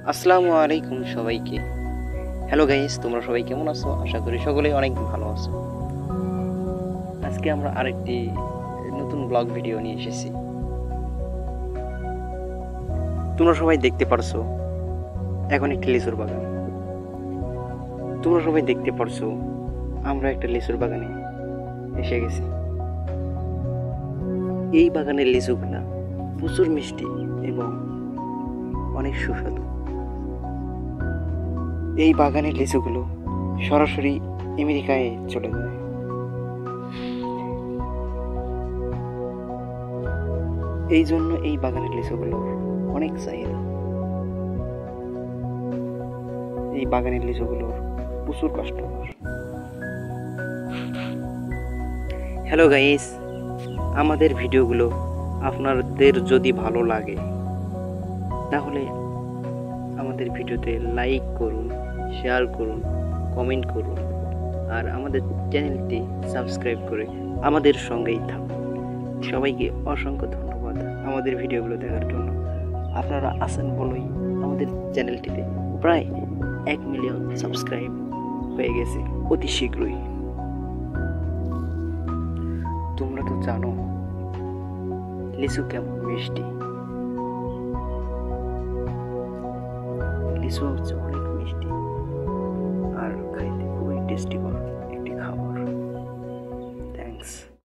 আসসালামু আলাইকুম সবাইকে। হ্যালো গাইস, তোমরা সবাই কেমন আছো? আশা করি সকলেই অনেক ভালো আছো। আজকে আমরা আরেকটি নতুন ব্লগ ভিডিও নিয়ে এসেছি। তোমরা সবাই দেখতে পারছো এখন একটি লিচুর বাগান। তোমরা সবাই দেখতে পারছো আমরা একটা লিচুর বাগানে এসে গেছি। এই বাগানের লিচুগুলা প্রচুর মিষ্টি এবং অনেক সুস্বাদু। এই বাগানের লিচুগুলো সরাসরি আমেরিকায় চলে যায়। এই জন্য এই বাগানের লিচুগুলো অনেক চাহিদা। এই বাগানের লিচুগুলোর প্রচুর কাস্টমার। হ্যালো গাইস, আমাদের ভিডিওগুলো আপনাদের যদি ভালো লাগে তাহলে আমাদের ভিডিওতে লাইক করুন, শেয়ার করুন, কমেন্ট করুন আর আমাদের চ্যানেলটি সাবস্ক্রাইব করে আমাদের সঙ্গেই থাকুন। সবাইকে অসংখ্য ধন্যবাদ আমাদের ভিডিওগুলো দেখার জন্য। আপনারা আছেন বলেই আমাদের চ্যানেলটিতে প্রায় 1 মিলিয়ন সাবস্ক্রাইব হয়ে গেছে অতি শীঘ্রই। তোমরা তো জানো লিচু কেমন মিষ্টি। লিচু হচ্ছে অনেক মিষ্টি আর খাইতে খুবই টেস্টি করে।